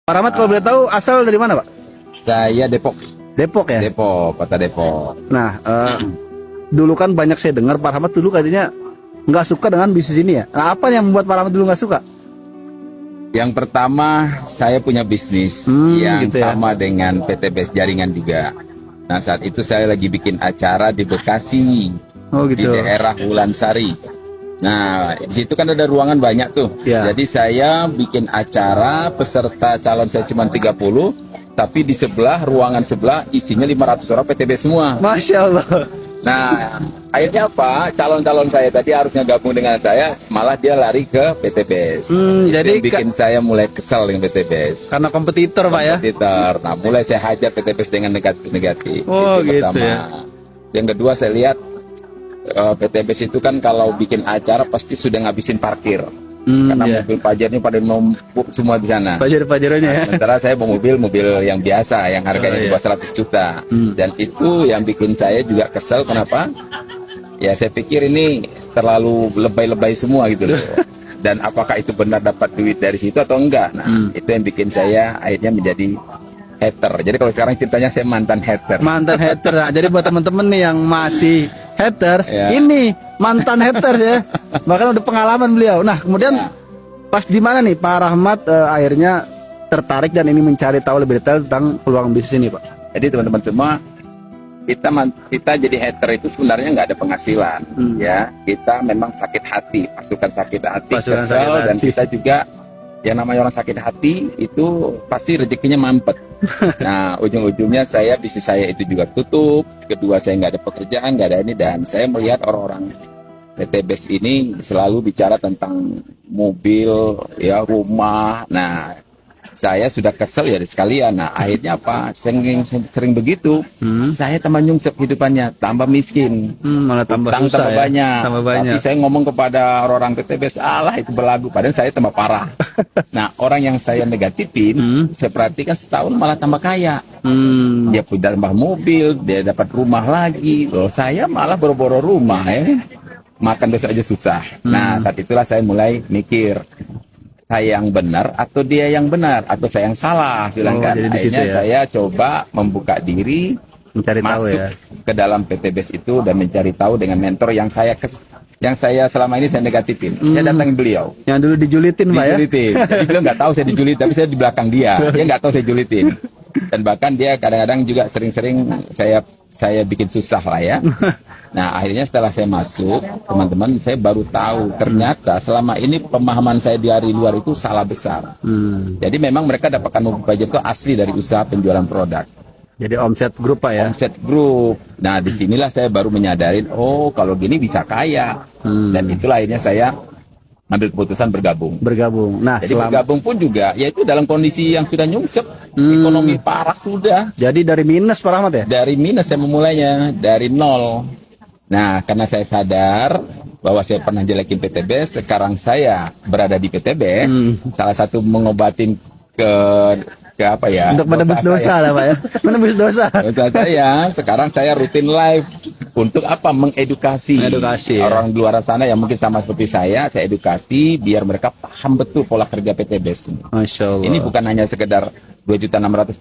Pak Rahmat kalau boleh tahu asal dari mana Pak? Saya Depok. Depok ya? Depok, kota Depok. Nah, dulu kan banyak saya dengar Pak Rahmat dulu katanya nggak suka dengan bisnis ini ya. Nah, apa yang membuat Pak Rahmat dulu nggak suka? Yang pertama, saya punya bisnis yang gitu ya. sama dengan PTBS jaringan juga. Nah, saat itu saya lagi bikin acara di Bekasi, Oh di gitu. daerah Wulansari. Nah, di situ kan ada ruangan banyak tuh. Ya. Jadi saya bikin acara, peserta calon saya cuma 30, tapi di sebelah, ruangan sebelah isinya 500 orang PTB semua. Masya Allah. Nah, akhirnya apa? Calon-calon saya tadi harusnya gabung dengan saya, malah dia lari ke PTBS. Jadi Yang bikin saya mulai kesal dengan PTBS. karena kompetitor Pak ya? Kompetitor. Nah, mulai saya hajar PTBS dengan negatif-negatif. Oh, Itu gitu pertama. ya. Yang kedua saya lihat PTBS itu kan kalau bikin acara pasti sudah ngabisin parkir. Karena Iya. mobil pajarnya pada numpuk semua di sana. Pajar-pajarannya ya. Sementara saya bawa mobil yang biasa yang harganya Oh, di iya. bawah 100 juta. Dan itu yang bikin saya juga kesel. Kenapa? Ya saya pikir ini terlalu lebay-lebay semua gitu loh. Dan apakah itu benar dapat duit dari situ atau enggak? Nah, itu yang bikin saya akhirnya menjadi hater. Jadi kalau sekarang ceritanya saya mantan hater. Mantan hater. Nah, jadi buat teman-teman nih yang masih haters, Ya. ini mantan haters ya. Bahkan udah pengalaman beliau. Nah, kemudian Ya. pas di mana nih Pak Rahmat akhirnya tertarik dan ini mencari tahu lebih detail tentang peluang bisnis ini Pak? Jadi teman-teman semua, kita jadi hater itu sebenarnya nggak ada penghasilan, ya. Kita memang sakit hati, pasukan sakit hati, Pasukan kesel, sakit dan hati. kita juga yang namanya orang sakit hati itu pasti rezekinya mampet. Nah, ujung-ujungnya bisnis saya itu juga tutup. Kedua, saya nggak ada pekerjaan, nggak ada ini, dan saya melihat orang-orang PTBS ini selalu bicara tentang mobil, ya rumah. Nah, saya sudah kesel ya sekalian. Nah, akhirnya apa? Sering begitu, saya tambah nyungsep hidupannya, tambah miskin. Malah tambah Utang susah tambah ya. banyak. Tambah banyak. Tapi saya ngomong kepada orang PTBS, alah itu berlagu. Padahal saya tambah parah. Nah, orang yang saya negatifin, saya perhatikan setahun malah tambah kaya. Dia punya tambah mobil, dia dapat rumah lagi. Loh, saya malah boro-boro rumah ya. Makan besok aja susah. Nah, saat itulah saya mulai mikir, saya yang benar atau dia yang benar atau saya yang salah, bilang kan. jadi di situ Akhirnya ya. saya coba membuka diri, Mencari tahu masuk ya. ke dalam PTBS itu dan mencari tahu dengan mentor yang saya selama ini saya negatifin. Saya datangin beliau, Yang dulu dijulitin Pak ya. dijulitin. Jadi beliau nggak tahu saya dijulit, tapi saya di belakang dia. Dia nggak tahu saya julitin. Dan bahkan dia kadang-kadang juga sering-sering saya bikin susah lah ya. Nah, akhirnya setelah saya masuk, teman-teman, saya baru tahu ternyata selama ini pemahaman saya dari luar itu salah besar. Jadi memang mereka dapatkan mobil pajak itu asli dari usaha penjualan produk. Jadi omset grup Pak ya. Omset grup. Nah, disinilah saya baru menyadarin, oh kalau gini bisa kaya. Dan itulah akhirnya saya ambil keputusan bergabung. Bergabung. Nah, Jadi bergabung pun juga, yaitu dalam kondisi yang sudah nyungsep, ekonomi parah sudah. jadi dari minus Pak Rahmat ya. Dari minus saya memulainya, dari nol. Nah, karena saya sadar bahwa saya pernah jelekin PTBS, sekarang saya berada di PTBS, salah satu mengobatin ke apa ya? Untuk menebus dosa lah Pak ya. Menebus dosa. Dosa saya, sekarang saya rutin live untuk apa? Mengedukasi Mengedukasi, ya. orang di luar sana yang mungkin sama seperti saya edukasi biar mereka paham betul pola kerja PTBS ini. Masya Allah. Ini bukan hanya sekedar 2.600.000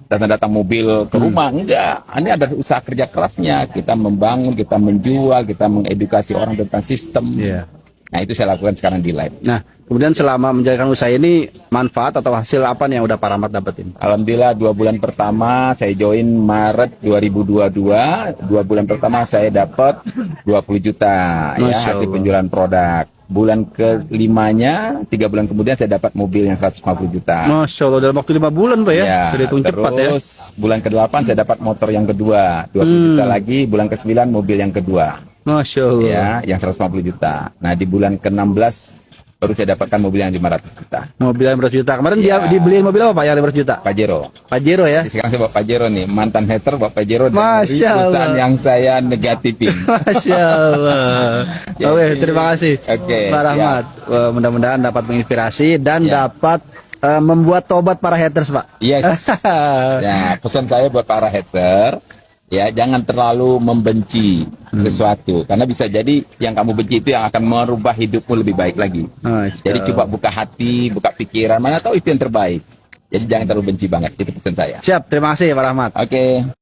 tuh datang mobil ke rumah, enggak. Ini ada usaha kerja kerasnya. Kita membangun, kita menjual, kita mengedukasi orang tentang sistem. Iya. Nah, itu saya lakukan sekarang di live. Nah, kemudian selama menjalankan usaha ini manfaat atau hasil apa nih yang udah Pak Rahmat dapetin? Alhamdulillah 2 bulan pertama saya join Maret 2022. 2 bulan pertama saya dapat 20 juta ya Masya hasil Allah. penjualan produk. Bulan ke-5-nya, 3 bulan kemudian saya dapat mobil yang 150 juta. Masya Allah dalam waktu 5 bulan Pak ya. Sudah hitung cepat ya. Terus bulan ke-8 saya dapat motor yang kedua, 20 juta lagi. Bulan ke-9 mobil yang kedua, Masya Allah. ya, yang 150 juta. Nah, di bulan ke-16 baru saya dapatkan mobil yang 500 juta. Mobil 500 juta. Kemarin dia Ya. dibeliin mobil apa Pak yang 500 juta? Pajero. Pajero ya. Jadi sekarang saya bawa Pajero nih, mantan hater bawa Pajero dari Masya perusahaan Allah. yang saya negatifin. Masya Allah. Oke, terima kasih Oke, Pak Rahmat. Mudah-mudahan dapat menginspirasi dan Ya. dapat membuat tobat para haters Pak. Yes. Nah, pesan saya buat para hater, Ya, jangan terlalu membenci sesuatu, karena bisa jadi yang kamu benci itu yang akan merubah hidupmu lebih baik lagi. Oh, Jadi coba buka hati, buka pikiran, mana tahu itu yang terbaik. Jadi jangan terlalu benci banget, itu pesan saya. Siap, terima kasih Pak Rahmat. Oke.